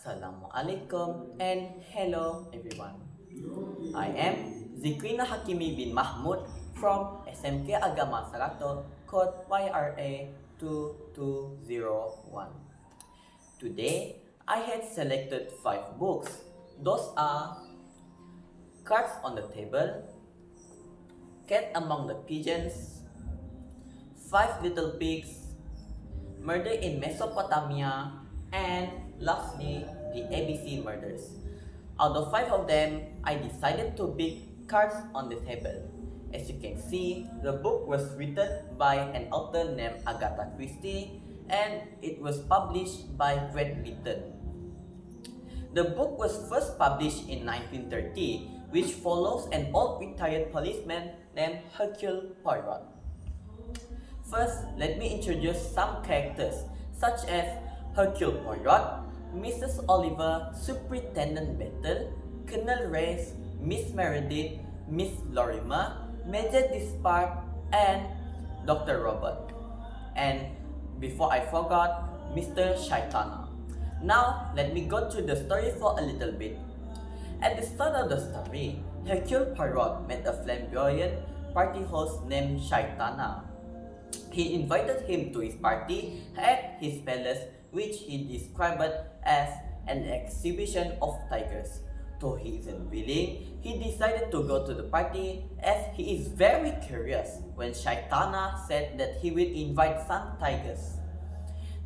Assalamualaikum and hello everyone. I am Zikrina Hakimi bin Mahmud from SMK Agama Sarato, code YRA 2201. Today, I had selected 5 books. Those are Cards on the Table, Cat Among the Pigeons, 5 Little Pigs, Murder in Mesopotamia, and lastly, the ABC Murders. Out of 5 of them, I decided to pick Cards on the Table. As you can see, the book was written by an author named Agatha Christie and it was published by Great Britain. The book was first published in 1930, which follows an old retired policeman named Hercule Poirot. First, let me introduce some characters such as Hercule Poirot, Mrs. Oliver, Superintendent Battle, Colonel Reyes, Miss Meredith, Miss Lorimer, Major Despard, and Dr. Robert. And before I forgot, Mr. Shaitana. Now, let me go through the story for a little bit. At the start of the story, Hercule Poirot met a flamboyant party host named Shaitana. He invited him to his party at his palace, which he described as an exhibition of tigers. Though he isn't willing, he decided to go to the party as he is very curious when Shaitana said that he will invite some tigers.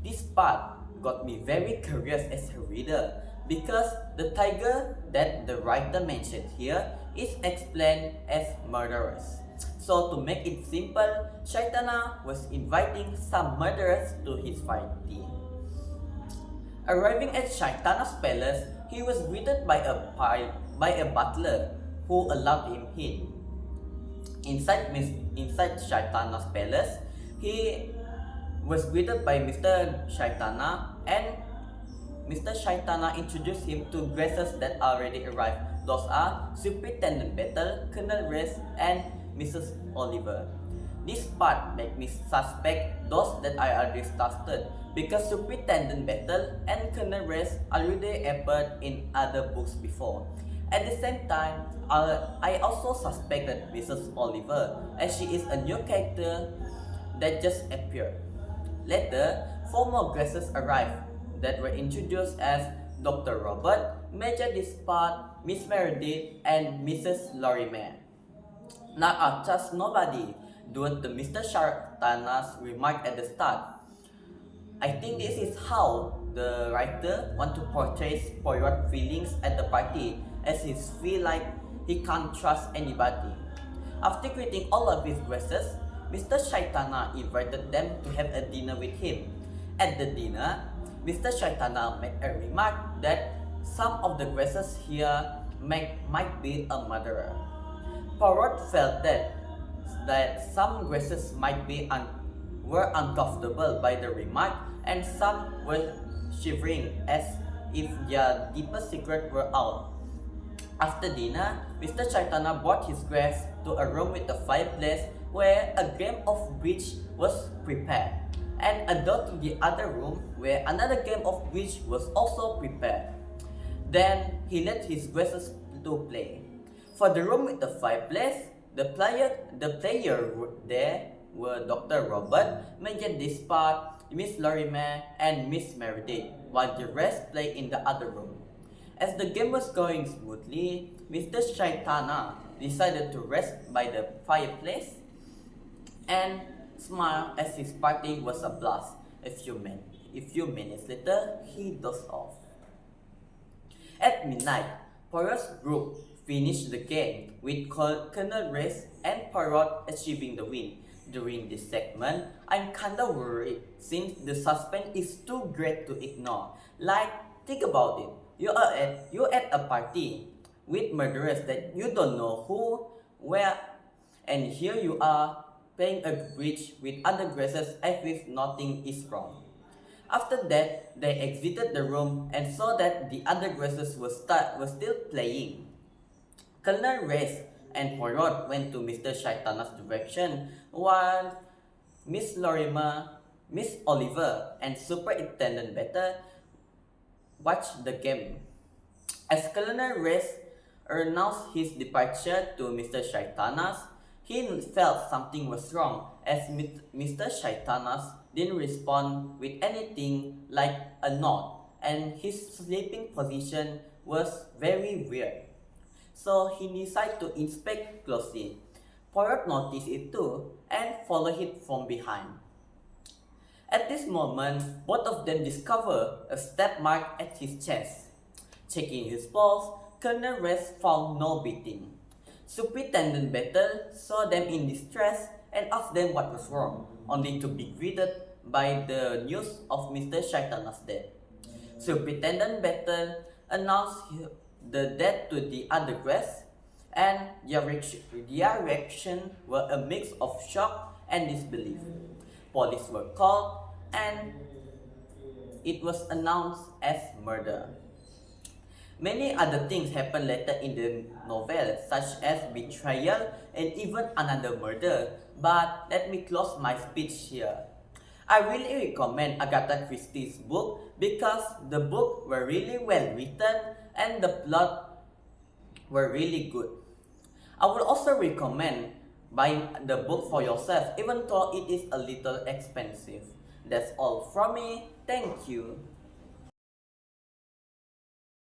This part got me very curious as a reader because the tiger that the writer mentioned here is explained as murderers. So to make it simple, Shaitana was inviting some murderers to his party. Arriving at Shaitana's palace, he was greeted by a butler who allowed him in. Inside Shaitana's palace, he was greeted by Mr. Shaitana, and Mr. Shaitana introduced him to guests that already arrived. Those are Superintendent Battle, Colonel Reyes, and Mrs. Oliver. This part made me suspect those that I already started because Superintendent Battle and Colonel Reyes already appeared in other books before. At the same time, I also suspected Mrs. Oliver as she is a new character that just appeared. Later, 4 more guests arrived that were introduced as Dr. Robert, Major Despard, Miss Meredith, and Mrs. Lorimer. Now I trust nobody due to Mr. Shaitana's remark at the start. I think this is how the writer want to portray Poirot's feelings at the party as he feel like he can't trust anybody. After greeting all of his guests, Mr. Shaitana invited them to have a dinner with him. At the dinner, Mr. Shaitana made a remark that some of the guests here might be a murderer. Poirot felt that some guests were uncomfortable by the remark and some were shivering as if their deepest secret were out. After dinner, Mr. Shaitana brought his guests to a room with a fireplace where a game of bridge was prepared, and a door to the other room where another game of bridge was also prepared. Then he let his guests to play. For the room with the fireplace, the player there were Dr. Robert, Major Despard, Miss Lorimer, and Miss Meredith, while the rest played in the other room. As the game was going smoothly, Mr. Shaitana decided to rest by the fireplace and smile as his party was a blast. A few minutes later, he dozed off. At midnight, Poirot's group finished the game with Colonel Reyes and Poirot achieving the win. During this segment, I'm kinda worried since the suspense is too great to ignore. Like, think about it. You're at a party with murderers that you don't know who, where, and here you are playing a bridge with other guests as if nothing is wrong. After that, they exited the room and saw that the other guests were still playing. Colonel Reyes and Poirot went to Mr. Shaitana's direction, while Miss Lorimer, Miss Oliver, and Superintendent Battle watched the game. As Colonel Reyes announced his departure to Mr. Shaitanas, he felt something was wrong as Mr. Shaitanas didn't respond with anything like a nod, and his sleeping position was very weird. So he decided to inspect closely. Poirot noticed it too and followed it from behind. At this moment, both of them discovered a stab mark at his chest. Checking his pulse, Colonel Reyes found no beating. Superintendent Battle saw them in distress and asked them what was wrong, only to be greeted by the news of Mr. Shaitana's death. Superintendent Battle announced the death to the other guests, and their reaction were a mix of shock and disbelief. Police were called and it was announced as murder. Many other things happened later in the novel, such as betrayal and even another murder, but let me close my speech here. I really recommend Agatha Christie's book because the book were really well written and the plot were really good. I would also recommend buying the book for yourself even though it is a little expensive. That's all from me. Thank you.